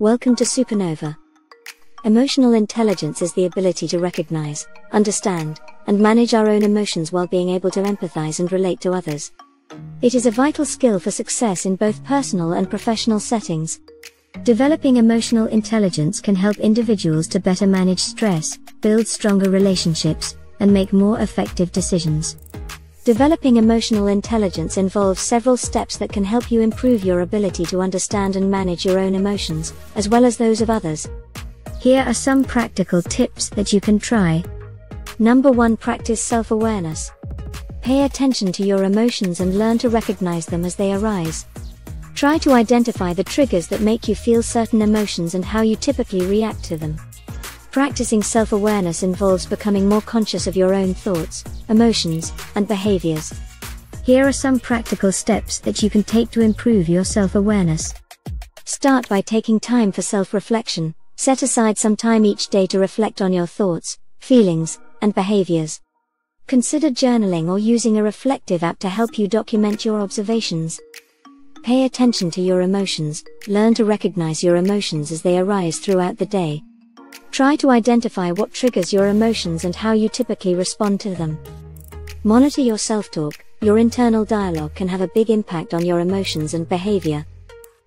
Welcome to Supernova. Emotional intelligence is the ability to recognize, understand, and manage our own emotions while being able to empathize and relate to others. It is a vital skill for success in both personal and professional settings. Developing emotional intelligence can help individuals to better manage stress, build stronger relationships, and make more effective decisions. Developing emotional intelligence involves several steps that can help you improve your ability to understand and manage your own emotions, as well as those of others. Here are some practical tips that you can try. Number 1. Practice self-awareness. Pay attention to your emotions and learn to recognize them as they arise. Try to identify the triggers that make you feel certain emotions and how you typically react to them. Practicing self-awareness involves becoming more conscious of your own thoughts, emotions, and behaviors. Here are some practical steps that you can take to improve your self-awareness. Start by taking time for self-reflection. Set aside some time each day to reflect on your thoughts, feelings, and behaviors. Consider journaling or using a reflective app to help you document your observations. Pay attention to your emotions. Learn to recognize your emotions as they arise throughout the day. Try to identify what triggers your emotions and how you typically respond to them. Monitor your self-talk. Your internal dialogue can have a big impact on your emotions and behavior.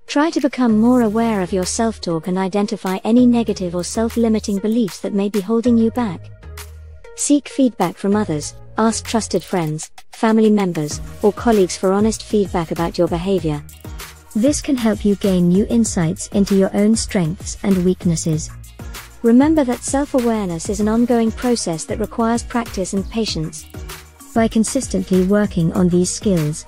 Try to become more aware of your self-talk and identify any negative or self-limiting beliefs that may be holding you back. Seek feedback from others. Ask trusted friends, family members, or colleagues for honest feedback about your behavior. This can help you gain new insights into your own strengths and weaknesses. Remember that self-awareness is an ongoing process that requires practice and patience. By consistently working on these skills,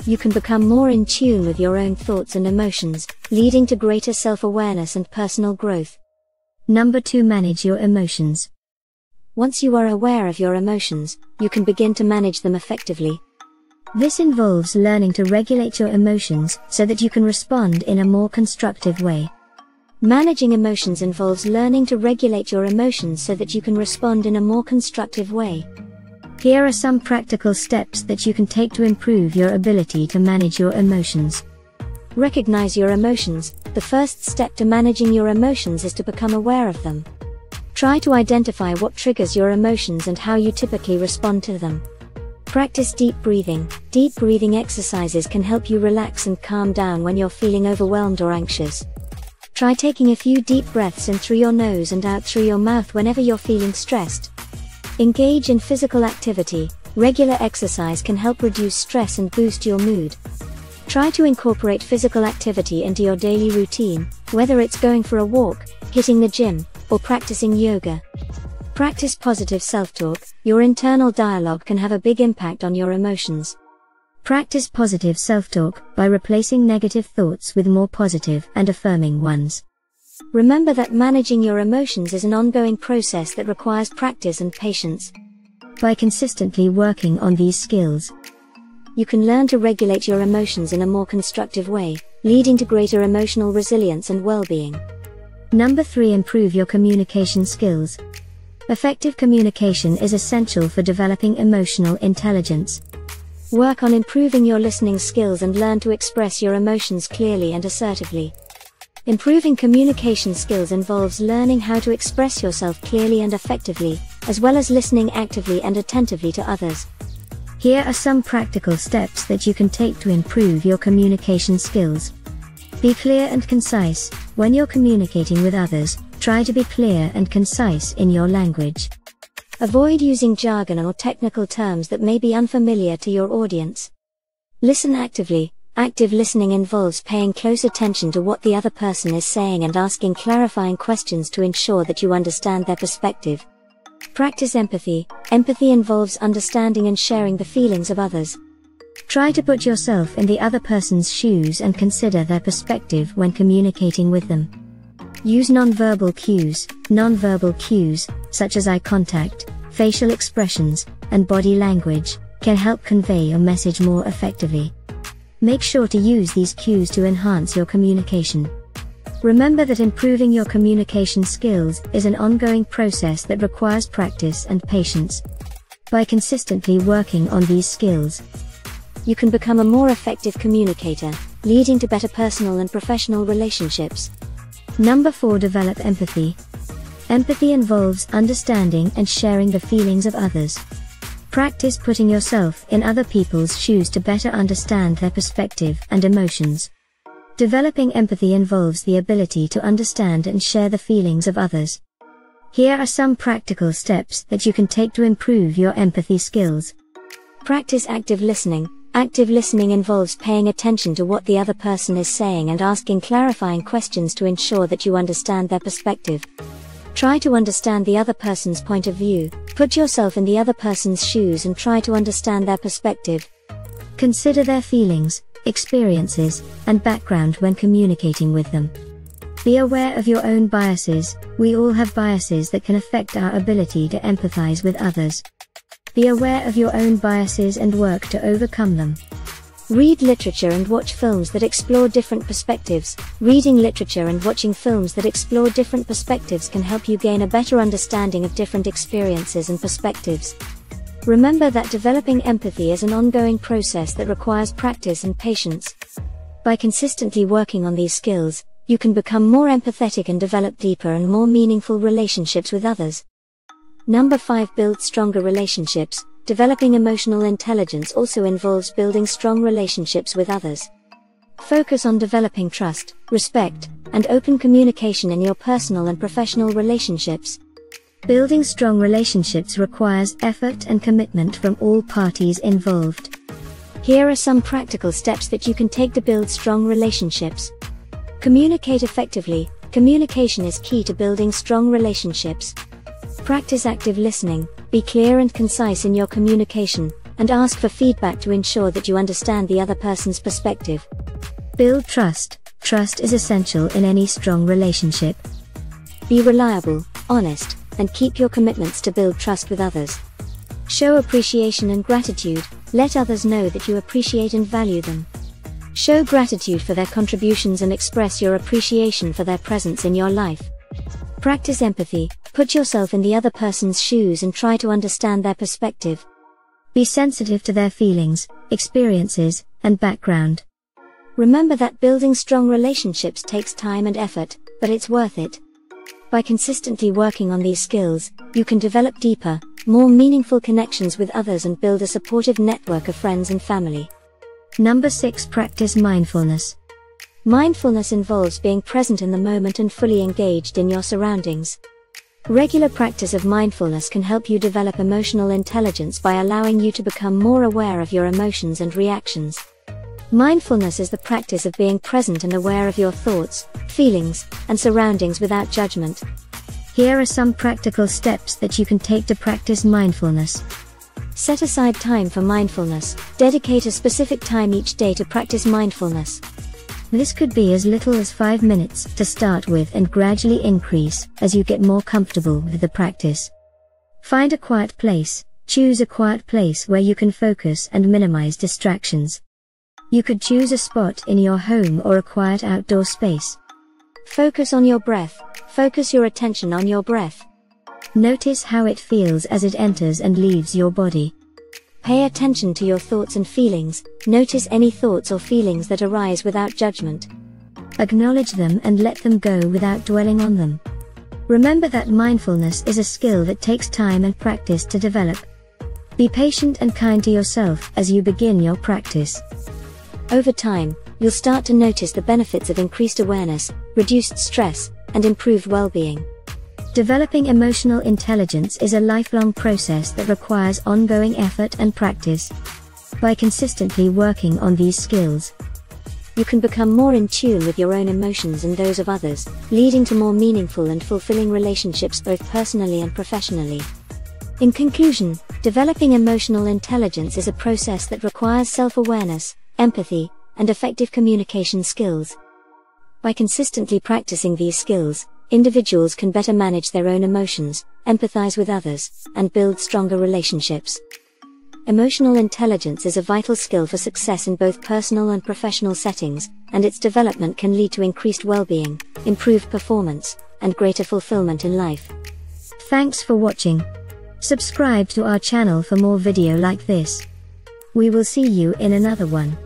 you can become more in tune with your own thoughts and emotions, leading to greater self-awareness and personal growth. Number 2. Manage your emotions. Once you are aware of your emotions, you can begin to manage them effectively. This involves learning to regulate your emotions so that you can respond in a more constructive way. Managing emotions involves learning to regulate your emotions so that you can respond in a more constructive way. Here are some practical steps that you can take to improve your ability to manage your emotions. Recognize your emotions. The first step to managing your emotions is to become aware of them. Try to identify what triggers your emotions and how you typically respond to them. Practice deep breathing. Deep breathing exercises can help you relax and calm down when you're feeling overwhelmed or anxious. Try taking a few deep breaths in through your nose and out through your mouth whenever you're feeling stressed. Engage in physical activity. Regular exercise can help reduce stress and boost your mood. Try to incorporate physical activity into your daily routine, whether it's going for a walk, hitting the gym, or practicing yoga. Practice positive self-talk. Your internal dialogue can have a big impact on your emotions. Practice positive self-talk by replacing negative thoughts with more positive and affirming ones. Remember that managing your emotions is an ongoing process that requires practice and patience. By consistently working on these skills, you can learn to regulate your emotions in a more constructive way, leading to greater emotional resilience and well-being. Number 3. Improve your communication skills. Effective communication is essential for developing emotional intelligence. Work on improving your listening skills and learn to express your emotions clearly and assertively. Improving communication skills involves learning how to express yourself clearly and effectively, as well as listening actively and attentively to others. Here are some practical steps that you can take to improve your communication skills. Be clear and concise. When you're communicating with others, try to be clear and concise in your language. Avoid using jargon or technical terms that may be unfamiliar to your audience. Listen actively. Active listening involves paying close attention to what the other person is saying and asking clarifying questions to ensure that you understand their perspective. Practice empathy. Empathy involves understanding and sharing the feelings of others. Try to put yourself in the other person's shoes and consider their perspective when communicating with them. Use nonverbal cues. Nonverbal cues, such as eye contact, facial expressions, and body language, can help convey your message more effectively. Make sure to use these cues to enhance your communication. Remember that improving your communication skills is an ongoing process that requires practice and patience. By consistently working on these skills, you can become a more effective communicator, leading to better personal and professional relationships. Number 4. Develop empathy. Empathy involves understanding and sharing the feelings of others. Practice putting yourself in other people's shoes to better understand their perspective and emotions. Developing empathy involves the ability to understand and share the feelings of others. Here are some practical steps that you can take to improve your empathy skills. Practice active listening. Active listening involves paying attention to what the other person is saying and asking clarifying questions to ensure that you understand their perspective. Try to understand the other person's point of view. Put yourself in the other person's shoes and try to understand their perspective. Consider their feelings, experiences, and background when communicating with them. Be aware of your own biases. We all have biases that can affect our ability to empathize with others. Be aware of your own biases and work to overcome them. Read literature and watch films that explore different perspectives. Reading literature and watching films that explore different perspectives can help you gain a better understanding of different experiences and perspectives. Remember that developing empathy is an ongoing process that requires practice and patience. By consistently working on these skills, you can become more empathetic and develop deeper and more meaningful relationships with others. Number 5. Build stronger relationships. Developing emotional intelligence also involves building strong relationships with others. Focus on developing trust, respect, and open communication in your personal and professional relationships. Building strong relationships requires effort and commitment from all parties involved. Here are some practical steps that you can take to build strong relationships. Communicate effectively. Communication is key to building strong relationships. Practice active listening. Be clear and concise in your communication, and ask for feedback to ensure that you understand the other person's perspective. Build trust. Trust is essential in any strong relationship. Be reliable, honest, and keep your commitments to build trust with others. Show appreciation and gratitude. Let others know that you appreciate and value them. Show gratitude for their contributions and express your appreciation for their presence in your life. Practice empathy. Put yourself in the other person's shoes and try to understand their perspective. Be sensitive to their feelings, experiences, and background. Remember that building strong relationships takes time and effort, but it's worth it. By consistently working on these skills, you can develop deeper, more meaningful connections with others and build a supportive network of friends and family. Number 6. Practice mindfulness. Mindfulness involves being present in the moment and fully engaged in your surroundings. Regular practice of mindfulness can help you develop emotional intelligence by allowing you to become more aware of your emotions and reactions. Mindfulness is the practice of being present and aware of your thoughts, feelings, and surroundings without judgment. Here are some practical steps that you can take to practice mindfulness. Set aside time for mindfulness. Dedicate a specific time each day to practice mindfulness. This could be as little as 5 minutes to start with and gradually increase as you get more comfortable with the practice. Find a quiet place. Choose a quiet place where you can focus and minimize distractions. You could choose a spot in your home or a quiet outdoor space. Focus on your breath. Focus your attention on your breath. Notice how it feels as it enters and leaves your body. Pay attention to your thoughts and feelings. Notice any thoughts or feelings that arise without judgment. Acknowledge them and let them go without dwelling on them. Remember that mindfulness is a skill that takes time and practice to develop. Be patient and kind to yourself as you begin your practice. Over time, you'll start to notice the benefits of increased awareness, reduced stress, and improved well-being. Developing emotional intelligence is a lifelong process that requires ongoing effort and practice. By consistently working on these skills, you can become more in tune with your own emotions and those of others, leading to more meaningful and fulfilling relationships both personally and professionally. In conclusion, developing emotional intelligence is a process that requires self-awareness, empathy, and effective communication skills. By consistently practicing these skills, individuals can better manage their own emotions, empathize with others, and build stronger relationships. Emotional intelligence is a vital skill for success in both personal and professional settings, and its development can lead to increased well-being, improved performance, and greater fulfillment in life. Thanks for watching. Subscribe to our channel for more video like this. We will see you in another one.